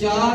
4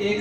1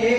1